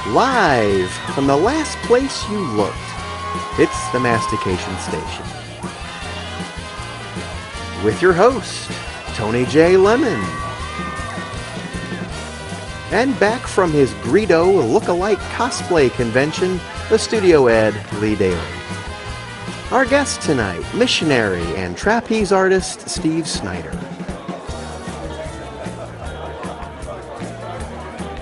Live from the last place you looked, it's the Mastication Station. With your host, Tony J Lemmon. And back from his Greedo look-alike cosplay convention, the Studio Ed, Lee Daly. Our guest tonight, missionary and trapeze artist Steve Snyder.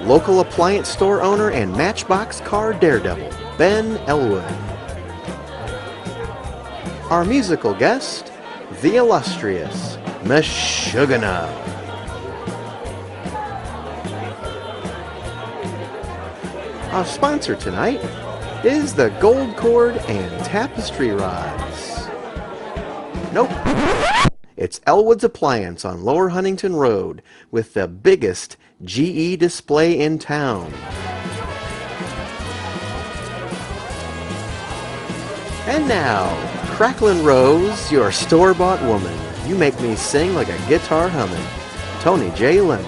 Local appliance store owner and Matchbox car daredevil, Ben Elwood. Our musical guest, the illustrious Meshugana. Our sponsor tonight is the Gold Cord and Tapestry Rods. Nope. It's Elwood's Appliance on Lower Huntington Road with the biggest GE display in town. And now, Cracklin' Rose, your store-bought woman. You make me sing like a guitar humming. Tony J. Lemmon.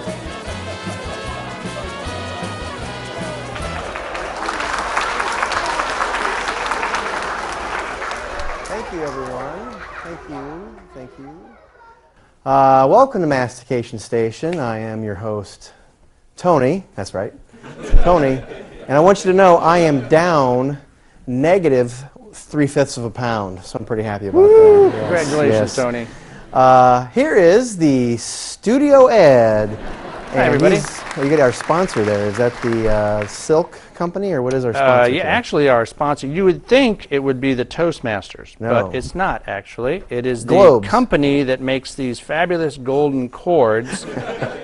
Thank you, everyone. Thank you. Thank you. Welcome to Mastication Station. I am your host, Tony. That's right, Tony. And I want you to know I am down negative 3/5 of a pound, so I'm pretty happy about that. Yes, congratulations, yes. Tony. Here is the Studio Ed. Hi, everybody. You get our sponsor there. Is that the Silk Company, or what is our sponsor? Yeah, actually our sponsor. You would think it would be the Toastmasters, No. but it's not actually. It is the Globes. company that makes these fabulous golden cords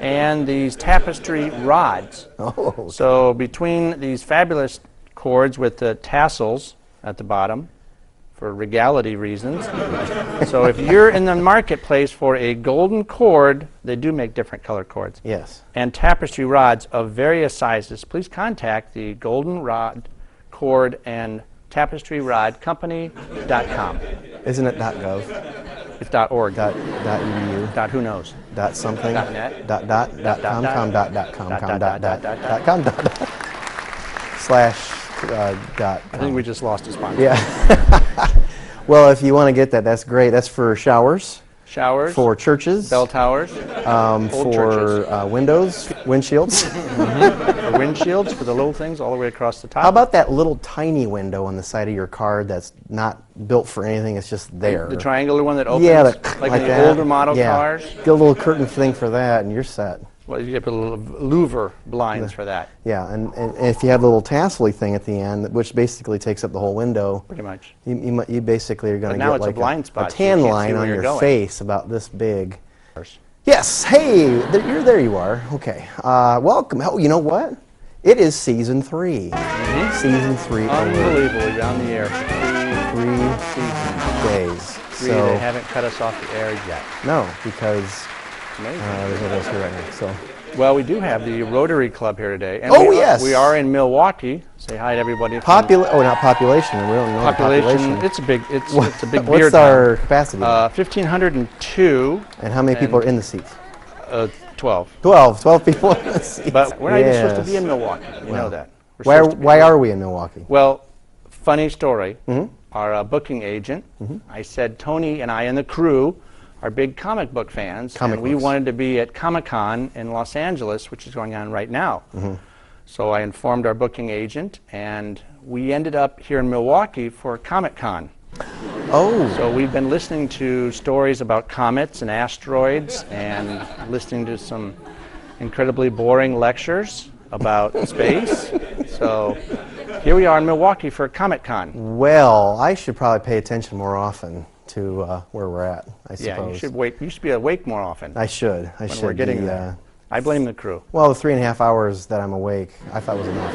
and these tapestry rods. Oh. So between these fabulous cords with the tassels at the bottom, for regality reasons. So if you're in the marketplace for a golden cord, they do make different color cords. Yes. And tapestry rods of various sizes, please contact the Golden Rod Cord and Tapestry Rod Company.com. Isn't it .gov? It's .org. .edu. Who knows? .something. .net. .com. Slash. I think we just lost a sponsor. Yeah. Well, if you want to get that, that's great. That's for showers. Showers. For churches. Bell towers. For windows, windshields. For windshields, for the little things all the way across the top. How about that little tiny window on the side of your car that's not built for anything? It's just there. The triangular one that opens, yeah, like in the older model cars. Get a little curtain thing for that, and you're set. Well, you get a little louver blinds for that. Yeah, and if you have the little tassel-y thing at the end, which basically takes up the whole window, pretty much. You basically are going to get like a tan line on your face about this big. Yes, hey, there you are. Okay, welcome. Oh, you know what? It is season 3. Season 3. Unbelievable, you're on the air. 3 days. 3, so they haven't cut us off the air yet. No, because there's nobody else here right now. So. Well, we do have the Rotary Club here today. And yes. We are in Milwaukee. Say hi to everybody. Not population. We don't know population. It's a big beer town. What's our capacity? 1,502. And how many people are in the seats? 12. 12 people in the seats. But we're not even supposed to be in Milwaukee. You know that. Why are we in Milwaukee? Well, funny story. Our booking agent, I said Tony and I and the crew are big comic book fans, and we wanted to be at Comic-Con in Los Angeles, which is going on right now. So I informed our booking agent, and we ended up here in Milwaukee for Comic-Con. Oh. So we've been listening to stories about comets and asteroids and listening to some incredibly boring lectures about space. So here we are in Milwaukee for Comic-Con. Well, I should probably pay attention more often to where we're at, I suppose. Yeah, you should be awake more often. I should. When we're getting there. I blame the crew. Well, the 3.5 hours that I'm awake, I thought was enough.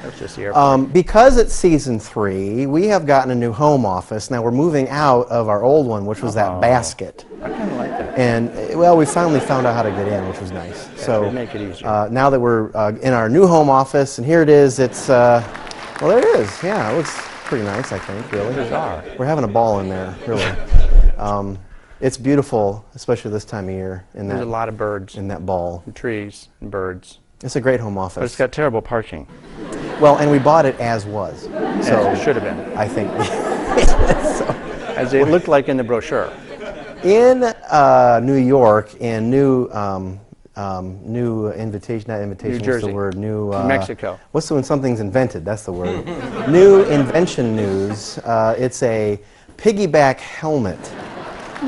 That's just the airport. Because it's season 3, we have gotten a new home office. Now we're moving out of our old one, which was that basket. I kind of like that. And well, we finally found out how to get in, which was nice. Yeah, so make it easier. Now that we're in our new home office, and here it is. It's well, there it is. Yeah, it looks pretty nice, I think. Really. Bizarre. We're having a ball in there, really. It's beautiful, especially this time of year. There's a lot of birds. In that ball. And trees and birds. It's a great home office. But it's got terrible parking. Well, and we bought it as was. So As it should have been. I think. As it looked like in the brochure. In New York, in new invitation, not invitation, New Jersey. what's the word? New Mexico. What's the when something's invented? That's the word. New invention news. It's a piggyback helmet.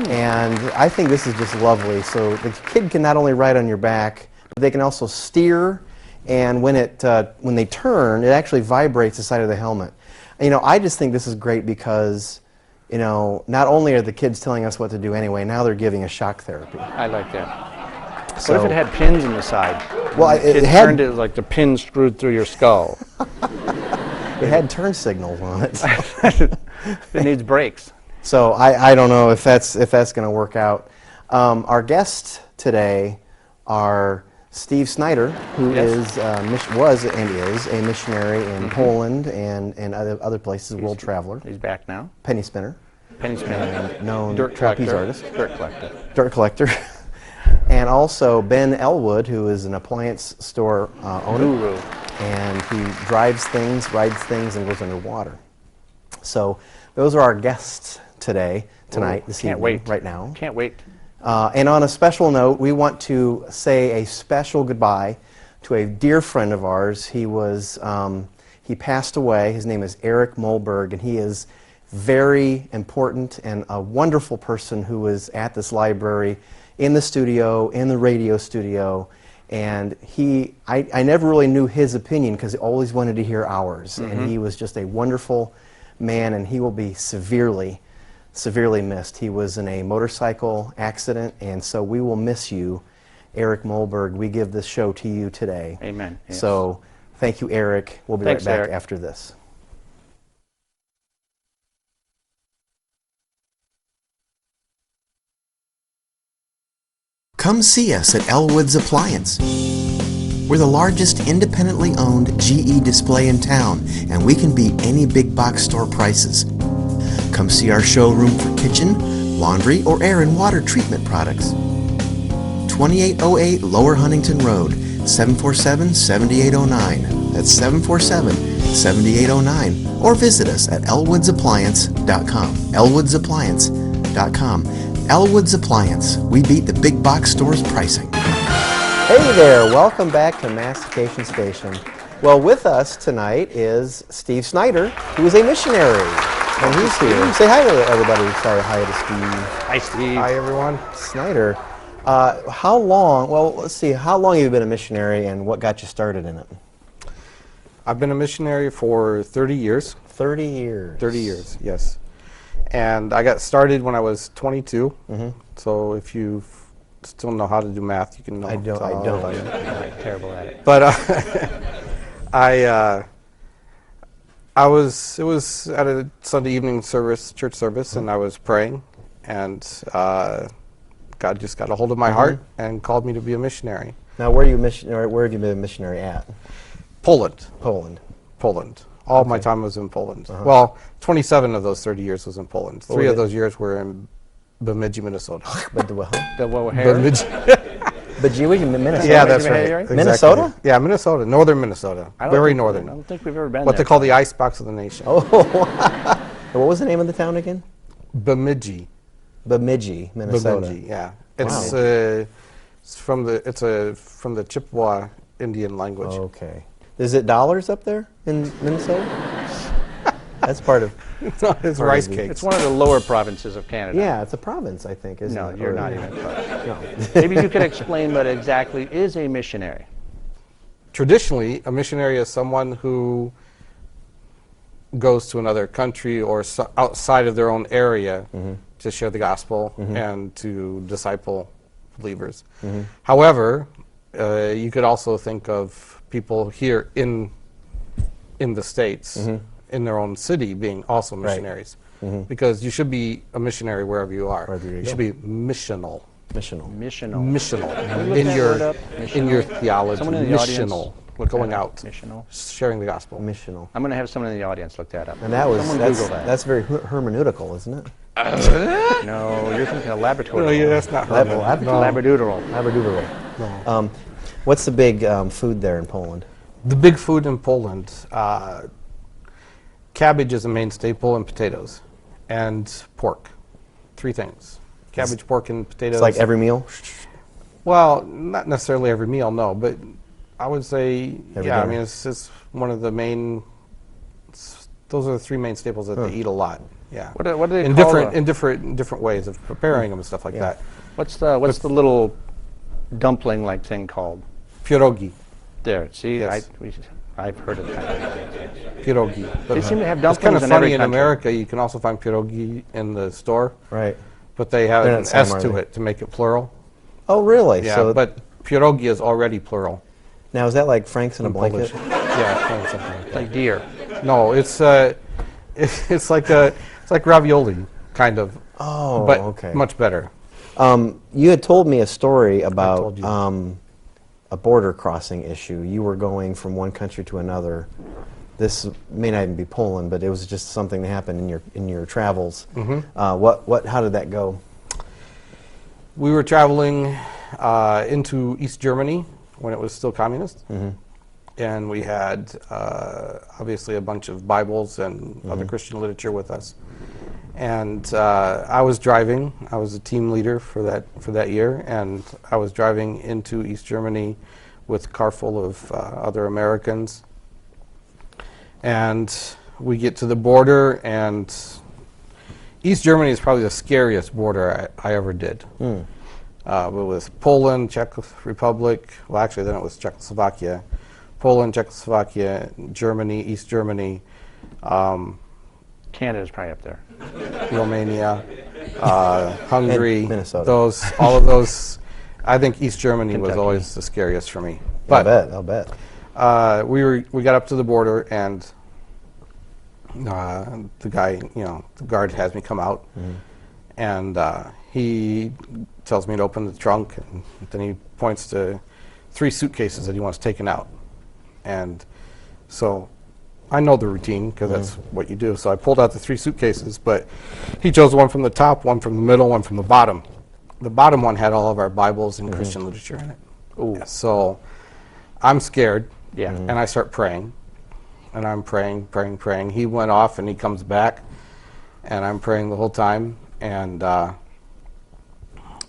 And I think this is just lovely. So the kid can not only ride on your back, but they can also steer. And when they turn, it actually vibrates the side of the helmet. You know, I just think this is great because, you know, not only are the kids telling us what to do anyway, now they're giving us shock therapy. I like that. So, what if it had pins in the side? Well, it turned it like the pin screwed through your skull. It had turn signals on it. It needs brakes. So I don't know if that's going to work out. Our guests today are Steve Snyder, who was and is a missionary in Poland and other places, world traveler. He's back now. Penny spinner. Penny spinner. And known Dirt trapeze collector. artist. Dirt collector. Dirt collector. And also Ben Elwood, who is an appliance store owner. Guru. And he drives things, rides things, and goes underwater. So those are our guests tonight, this evening, right now. Can't wait. And on a special note, we want to say a special goodbye to a dear friend of ours. He passed away. His name is Eric Molberg, and he is very important and a wonderful person who was at this library, in the studio, in the radio studio. And I never really knew his opinion because I always wanted to hear ours. And he was just a wonderful man, and he will be severely missed. He was in a motorcycle accident, and so we will miss you, Eric Molberg. We give this show to you today. Amen. Yes. So thank you, Eric. We'll be right back Eric. after this. Come see us at Elwood's Appliance. We're the largest independently owned GE display in town, and we can beat any big box store prices. Come see our showroom for kitchen, laundry, or air and water treatment products. 2808 Lower Huntington Road, 747-7809. That's 747-7809. Or visit us at elwoodsappliance.com. elwoodsappliance.com. Elwood's Appliance. We beat the big box store's pricing. Hey there, welcome back to Mastication Station. Well, with us tonight is Steve Snyder, who is a missionary. And he's here. Say hi to everybody. Say hi to Steve. Hi, Steve. Hi, everyone. Snyder. How long, well, let's see, how long have you been a missionary and what got you started in it? I've been a missionary for 30 years. 30 years. 30 years, yes. And I got started when I was 22. So if you still know how to do math, you can know. I don't. I'm terrible at it. But it was at a Sunday evening service, church service, and I was praying, and God just got a hold of my heart and called me to be a missionary. Now, where have you been a missionary at? Poland. Poland. All my time was in Poland. Well, 27 of those 30 years was in Poland. 3 of those years were in Bemidji, Minnesota. The what hair? Bemidji. Minnesota. Yeah, that's right. Exactly. Minnesota? Yeah, Minnesota, northern Minnesota, very northern. I don't think we've ever been What there. they call the icebox of the nation. Oh, what was the name of the town again? Bemidji. Bemidji, Minnesota. Bemidji, yeah. Wow. It's from the Chippewa Indian language. Okay. Is it dollars up there in Minnesota? That's part of. It's rice cakes. It's one of the lower provinces of Canada. Yeah, it's a province, I think, isn't No, it? you're Or- not even close. No. Maybe you could explain what exactly is a missionary. Traditionally, a missionary is someone who goes to another country or outside of their own area to share the gospel and to disciple believers. However, you could also think of people here in the States, in their own city, being also missionaries. Because you should be a missionary wherever you are. Wherever you You go. should be missional. Missional. Missional. look In that your word up? in your theology. Someone in the audience Missional. look Going that up. out. Missional. Sharing the gospel. Missional. I'm going to have someone in the audience look that up. And that's Google that. that's very hermeneutical, isn't it? No, you're thinking of laboratory. No, yeah, that's not Lab- her. lab- No. Labradoodle. Labradoodle. What's the big food there in Poland? The big food in Poland, cabbage is a main staple, and potatoes, and pork. 3 things: cabbage, pork, and potatoes. It's like every meal? Well, not necessarily every meal, no, but I would say, Every yeah, I dinner. mean, it's one of the main, those are the 3 main staples that they eat a lot, yeah. What do they in call different, a- in different ways of preparing them and stuff like that. What's the little dumpling-like thing called? Pierogi, There, see, Yes. I've heard of that. pierogi. They seem to have It's kind dumplings of in every funny in country. America, you can also find pierogi in the store, Right. but they have They're an not the same, S are to they? it to make it plural. Oh, really? Yeah, So but pierogi is already plural. now is that like Frank's in a in blanket? Polish. Yeah, kind of something like that. Like deer. No, it's it's like ravioli, kind of, Oh, but okay. much better. You had told me a story about told you. a border crossing issue. You were going from one country to another. This may not even be Poland, but it was just something that happened in your travels. Mm-hmm. How did that go? We were traveling into East Germany when it was still communist, and we had obviously a bunch of Bibles and other Christian literature with us. And I was driving. I was a team leader for that year, and I was driving into East Germany with a car full of other Americans. And we get to the border, and East Germany is probably the scariest border I ever did. It was Poland, Czech Republic. Well, actually, then it was Czechoslovakia. Poland, Czechoslovakia, Germany, East Germany, Canada's probably up there. Romania, Hungary. And Minnesota. All of those. I think East Germany was Kentucky. always the scariest for me. I'll bet. We got up to the border, and the guy, the guard has me come out, and he tells me to open the trunk, and then he points to 3 suitcases that he wants taken out. And so I know the routine because that's what you do. So I pulled out the 3 suitcases, but he chose one from the top, one from the middle, one from the bottom. The bottom one had all of our Bibles and Christian literature in it. Ooh. So I'm scared, Yeah. and I start praying. And I'm praying. He went off, and he comes back, and I'm praying the whole time. And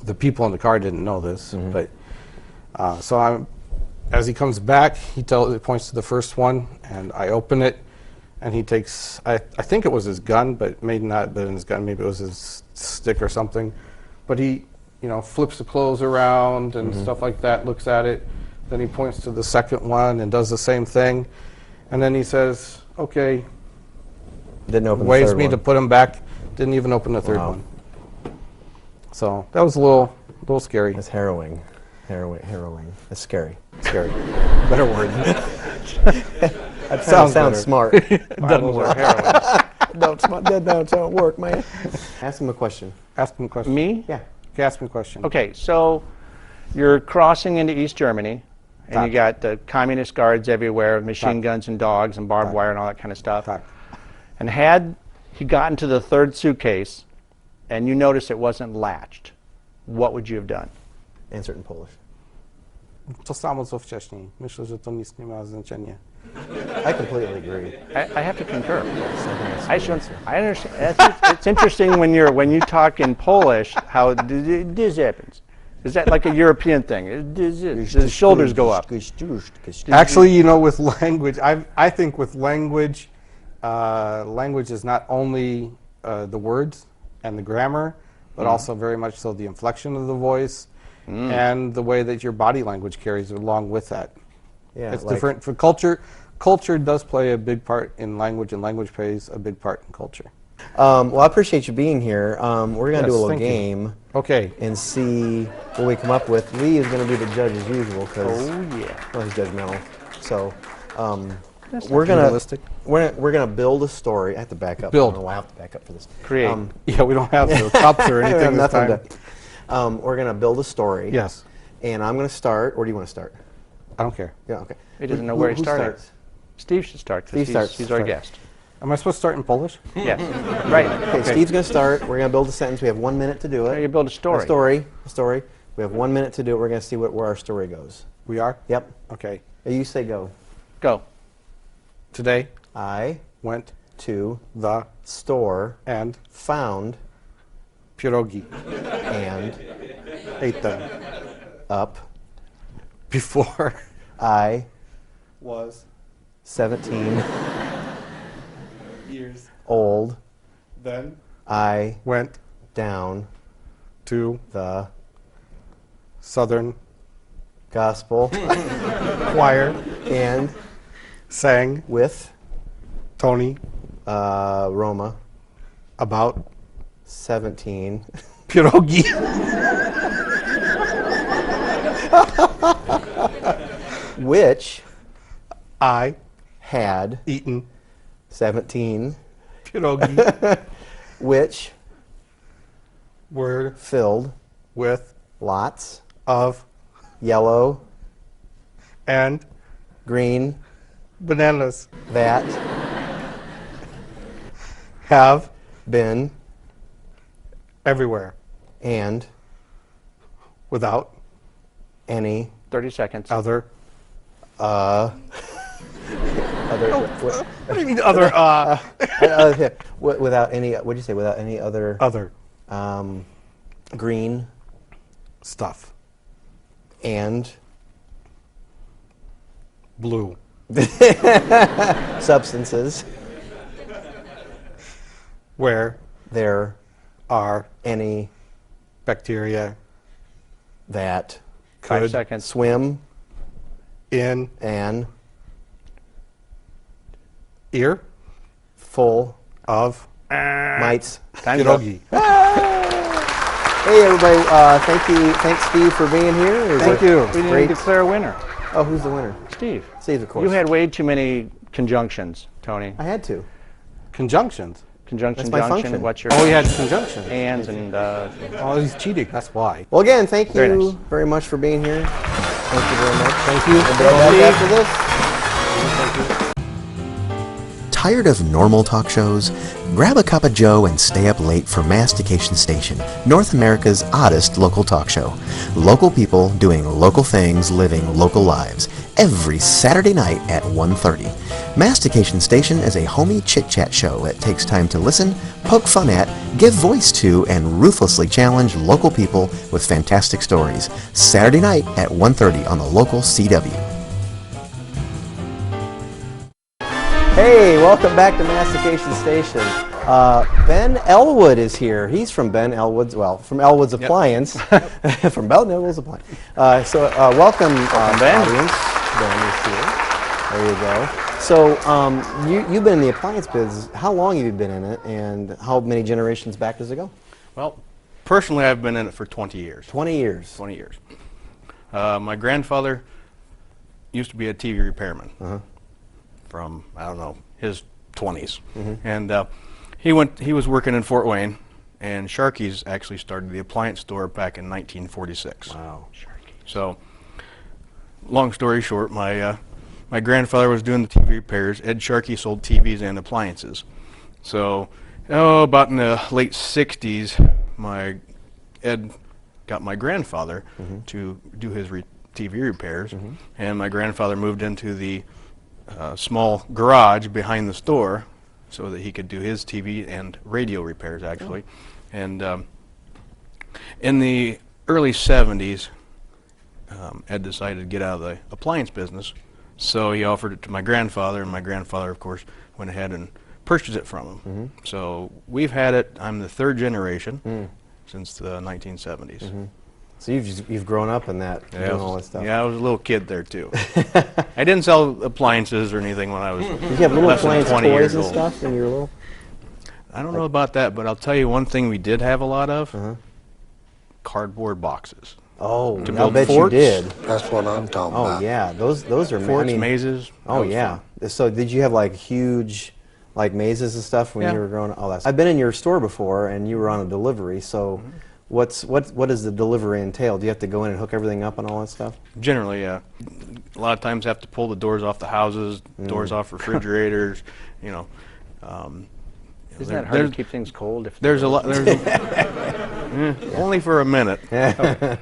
the people in the car didn't know this, but so as he comes back, he points to the first one, and I open it, and he takes, I think it was his gun, but maybe not been his gun, maybe it was his stick or something. But he, flips the clothes around and stuff like that, looks at it. Then he points to the second one and does the same thing. And then he says, okay, Didn't open the waves third me one. to put him back. Didn't even open the third Wow. one. So that was a little scary. That's harrowing. Harrowing. That's scary. Scary. Better word. That sounds sounds better. smart. Bibles are heroin. don't work, man. Ask him a question. Ask him a question. Me? Yeah. Okay, ask me a question. Okay, so you're crossing into East Germany, and Tak. you got the communist guards everywhere with machine Tak. guns and dogs and barbed Tak. wire and all that kind of stuff. Tak. And had he gotten to the 3rd suitcase, and you noticed it wasn't latched, what would you have done? Answer it in Polish. To samo co wcześniej. Myślę, że to nic nie ma znaczenia. I completely agree. I have to concur. I understand. It's interesting when you talk in Polish how this happens. Is that like a European thing? The shoulders go up. Actually, with language, I think with language, language is not only the words and the grammar, but also very much so the inflection of the voice and the way that your body language carries along with that. Yeah, It's like- different for culture. Culture does play a big part in language, and language plays a big part in culture. Well, I appreciate you being here. We're going to Yes, do a little thank you. game Okay. and see what we come up with. Lee is going to be the judge as usual because Yeah. he's judgmental. So That's we're not gonna realistic. we're gonna build a story. I have to back up. Build. I don't know why I have to back up for this. Create. Yeah, we don't have the cups or anything this Nothing time. we're gonna build a story. Yes. And I'm gonna start. Or do you want to start? I don't care. Yeah. Okay. He doesn't know where he Who started. starts? Steve should start Steve because starts. he's our Start. guest. Am I supposed to start in Polish? Yes. Right. Okay, Steve's going to start. We're going to build a sentence. We have 1 minute to do it. You build a story. A story. We have 1 minute to do it. We're going to see where our story goes. We are? Yep. Okay. You say go. Go. Today, I went to the store and found pierogi. and Ate them. up Before I was 17 years. old. Then I went down to the Southern gospel choir, and sang with Tony Roma about 17 pierogi. which I had eaten 17 pierogi which were filled with lots of yellow and green bananas that have been everywhere and without any 30 seconds. other. other What do you mean other? without any, what'd you say, without any other Other green stuff. and Blue. substances Where there are any bacteria that 5 could seconds. swim in an ear full of mites. Time's up. pierogi. Hey everybody, thanks Steve for being here. It was Thank a you. We didn't Great. declare a winner. Oh, who's the winner? Steve. Steve, of course. You had way too many conjunctions, Tony. I had to. Conjunctions. Conjunction, That's my junction. function. What's your Oh, he had conjunctions. ands and Oh, he's cheating. That's why. Well, again, thank Very you nice. very much for being here. Thank you very much. Thank you. We'll be back after this. Tired of normal talk shows? Grab a cup of joe and stay up late for Mastication Station, North America's oddest local talk show. Local people doing local things, living local lives. Every Saturday night at 1:30. Mastication Station is a homey chit-chat show that takes time to listen, poke fun at, give voice to, and ruthlessly challenge local people with fantastic stories. Saturday night at 1:30 on the local CW. Hey, welcome back to Mastication Station. Ben Elwood is here. He's from Ben Elwood's, well, from Elwood's Appliance. From Ben Elwood's Appliance. Welcome, Ben. audience. Ben is here. There you go. So, you've been in the appliance biz. How long have you been in it, and how many generations back does it go? Well, personally, I've been in it for 20 years. 20 years. 20 years. My grandfather used to be a TV repairman from, I don't know, his 20s. And he was working in Fort Wayne, and Sharkey's actually started the appliance store back in 1946. Wow. So, long story short, my grandfather was doing the TV repairs. Ed Sharkey sold TVs and appliances. So, about in the late 60s, Ed got my grandfather to do his TV repairs, and my grandfather moved into the small garage behind the store so that he could do his TV and radio repairs, actually. And in the early 70s, Ed decided to get out of the appliance business, so he offered it to my grandfather, and my grandfather, of course, went ahead and purchased it from him. So we've had it. I'm the third generation since the 1970s. So you've grown up in that, doing all that stuff. Yeah, I was a little kid there too. I didn't sell appliances or anything when I was Did you have little less than appliance 20 toys years and old. stuff when you were little? I don't know about that, but I'll tell you one thing we did have a lot of: cardboard boxes. Oh, To I build bet you forts? did. That's what I'm talking Oh about. yeah, those are. Forts, I mean, mazes. oh that was yeah. fun. So did you have like huge, like mazes and stuff when Yeah. you were growing up? Oh, that's. I've been in your store before, and you were on a delivery. So, what does the delivery entail? Do you have to go in and hook everything up and all that stuff? Generally, yeah. A lot of times have to pull the doors off the houses, doors off refrigerators. You know. Isn't that hard to keep things cold? If There's a lot. There's only for a minute. Yeah,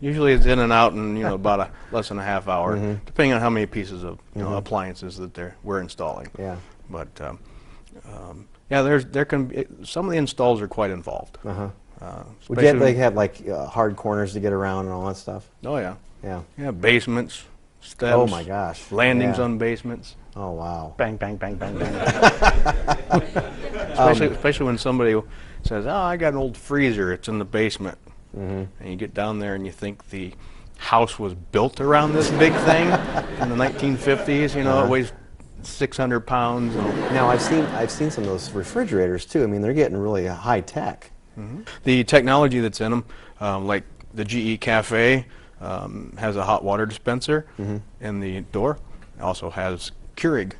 Usually it's in and out in about less than a half hour, depending on how many pieces of appliances that we're installing. Yeah. But yeah, there can be some of the installs are quite involved. Would you have like hard corners to get around and all that stuff? Oh yeah. Yeah. Yeah, basements, steps. Oh my gosh. Landings Yeah. on basements. Oh wow. Bang, bang, bang, bang, bang. Especially when somebody says, "Oh, I got an old freezer. It's in the basement," and you get down there and you think the house was built around this big thing in the 1950s. It weighs 600 pounds. Now I've seen some of those refrigerators too. I mean, they're getting really high tech. The technology that's in them, like the GE Cafe, has a hot water dispenser in the door. It also has Keurig,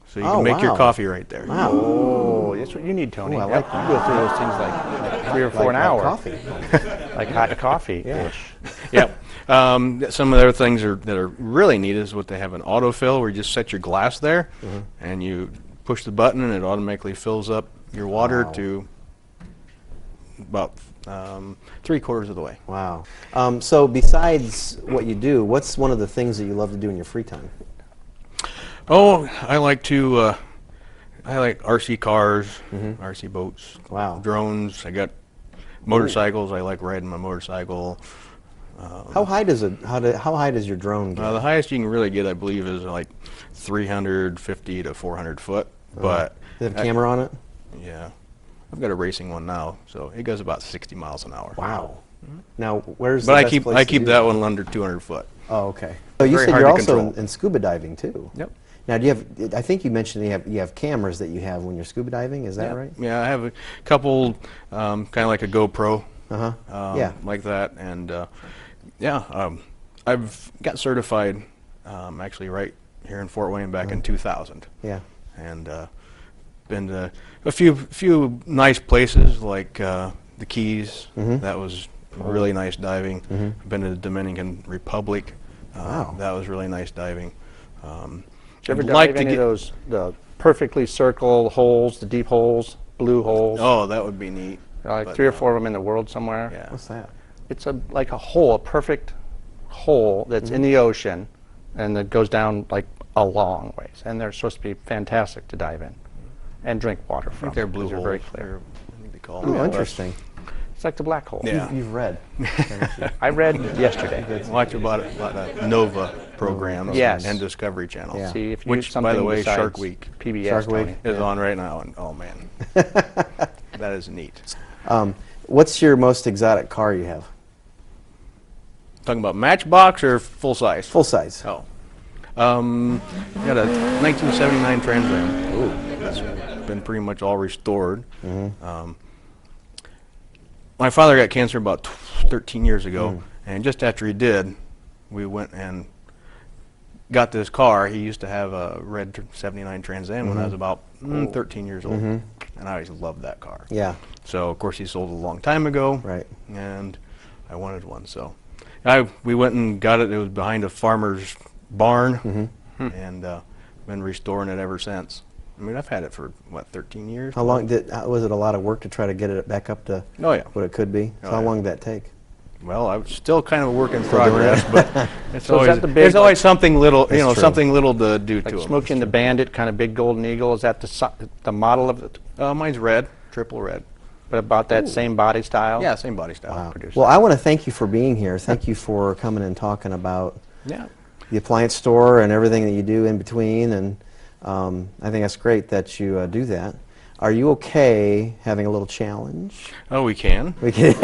so you can make your coffee right there. Wow. Oh, that's what you need, Tony. Ooh, I like You go through those things like 3 or 4 an hour. Coffee. Like hot coffee-ish. Yep. Some of the other things that are really neat is what they have an autofill, where you just set your glass there, and you push the button, and it automatically fills up your water to about 3/4 of the way. Wow. So besides what you do, what's one of the things that you love to do in your free time? Oh, I like RC cars, RC boats, Wow. drones. I got motorcycles. I like riding my motorcycle. How high does your drone get? The highest you can really get, I believe, is like 350 to 400 foot. But Does it have a camera on it? yeah, I've got a racing one now, so it goes about 60 miles an hour. Wow. Now, where's But the I best keep place I to keep do that one under 200 foot. Oh, okay. So you Very said hard you're to also control. in scuba diving too. Yep. Now, do you have? I think you mentioned you have cameras that you have when you're scuba diving. Is that right? Yeah, I have a couple, kind of like a GoPro. Yeah. Like that, and I've got certified actually right here in Fort Wayne back in 2000. Yeah. And been to a few nice places like the Keys. That was really nice diving. Been to the Dominican Republic. Wow. That was really nice diving. Did you ever I'd dive like to any of get- those, the perfectly circled holes, the deep holes, blue holes? Oh, that would be neat. Like but 3 or no. 4 of them in the world somewhere. Yeah. What's that? It's like a hole, a perfect hole that's in the ocean, and that goes down like a long ways. And they're supposed to be fantastic to dive in and drink water I from. think they're blue 'cause holes. very clear. I think they call Oh, them. interesting. It's like the black hole. Yeah. You've read. I read yesterday. Watch about the Nova programs Yes. and Discovery Channel. Yeah. See if you Which, do something by the way, besides Shark Week PBS. Shark Week. Tony. is on right now, and oh man, that is neat. What's your most exotic car you have? Talking about Matchbox or full size? Full size. Oh, got a 1979 Trans Am. Ooh, that's been pretty much all restored. My father got cancer about 13 years ago, and just after he did, we went and got this car. He used to have a red 79 Trans Am when I was about 13 years old, and I always loved that car. Yeah. So of course he sold it a long time ago, Right. and I wanted one. So we went and got it. It was behind a farmer's barn, and been restoring it ever since. I mean, I've had it for what, 13 years. How long was it? A lot of work to try to get it back up to Oh yeah. what it could be. So Oh, how yeah. long did that take? Well, I was still kind of a work in Still doing progress, it? but it's So is always, that the big, there's always something little, That's true. something little to do Like to it. Smokey and the Bandit, kind of big golden eagle. Is that the model of it? Mine's red, triple red. But about that same body style? Yeah, same body style. Wow. Produce Well, that. I want to thank you for being here. Thank you for coming and talking about Yeah. the appliance store and everything that you do in between. And I think that's great that you do that. Are you okay having a little challenge? Oh, we can. We can.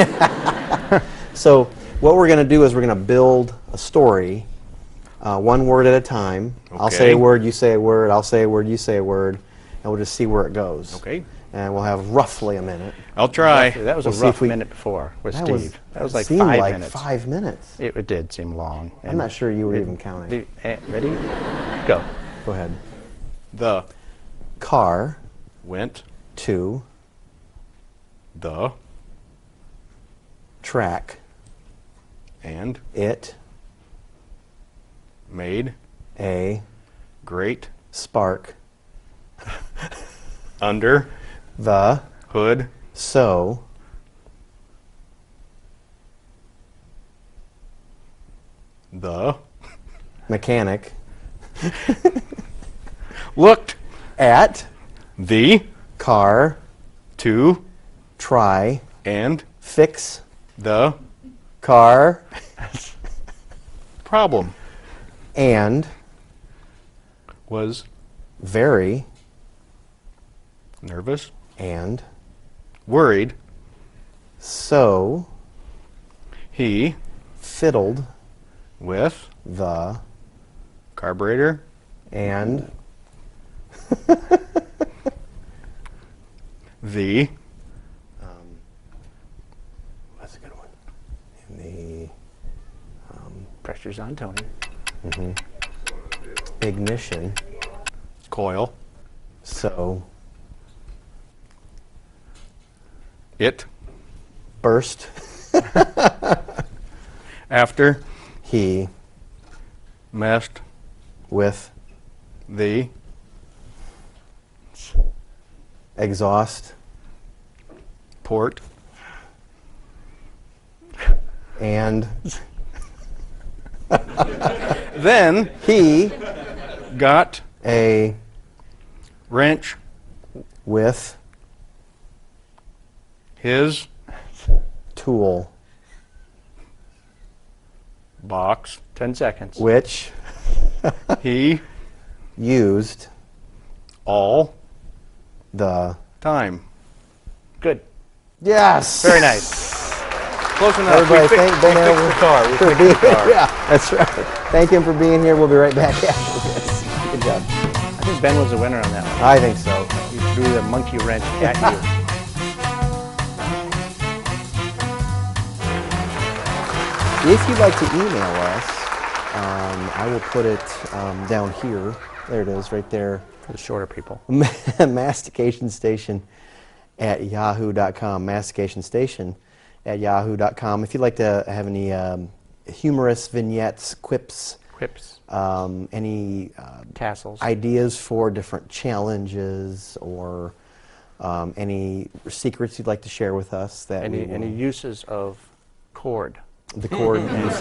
So what we're going to do is we're going to build a story, one word at a time. I'll say Okay. a word, you say a word. I'll say a word, you say a word, and we'll just see where it goes. Okay. And we'll have roughly a minute. I'll try. That was We'll a see rough if we- minute before with That Steve. That was like seemed 5 like minutes. 5 minutes. It did seem long. I'm not sure you were even counting. Ready? Go. Go ahead. The Car went to the track and it made a great spark under the hood so the mechanic looked at the car to try and fix the car problem and was very nervous and worried so he fiddled with the carburetor and the what's a good one? And Pressure's on Tony. the ignition coil so it burst after he messed with the exhaust port and then he got a wrench with his tool box 10 seconds. which he used all the time. Good. yes Very nice. Close enough. Everybody, we fixed, thank Ben we fixed Elwood the car. We for fixed being the car. yeah, that's right. Thank him for being here. We'll be right back after this. Good job. I think Ben was the winner on that one. I think so. He threw the monkey wrench at you. If you'd like to email us, I will put it down here. There it is, right there. For the shorter people. masticationstation@yahoo.com. Masticationstation@yahoo.com. If you'd like to have any humorous vignettes, quips, any Tassels. ideas for different challenges, or any secrets you'd like to share with us, that Any uses of cord. the cord. Yes.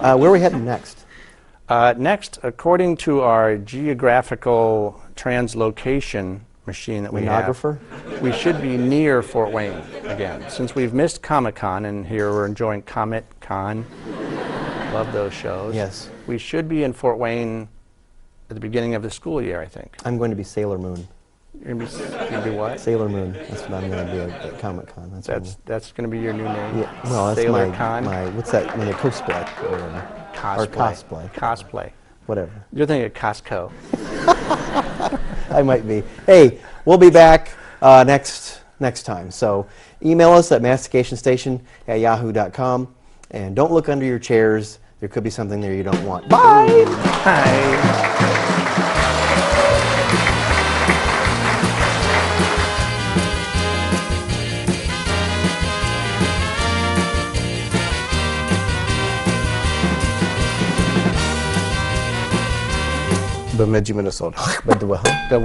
Where are we heading next? Next, according to our geographical translocation machine that we have, Monographer? we should be near Fort Wayne again. Since we've missed Comic-Con, and here we're enjoying Comic-Con, love those shows. Yes. We should be in Fort Wayne at the beginning of the school year, I think. I'm going to be Sailor Moon. You're going to be what? Sailor Moon. That's what I'm going to be at Comic Con. That's going to be your new name? Yeah, well, that's Sailor my, Con? my, what's that, my cosplay, or cosplay. Cosplay. Whatever. You're thinking of Costco. I might be. Hey, we'll be back next time. So email us at masticationstation@yahoo.com, and don't look under your chairs. There could be something there you don't want. Bye! Hi. Bemidji, Minnesota. But the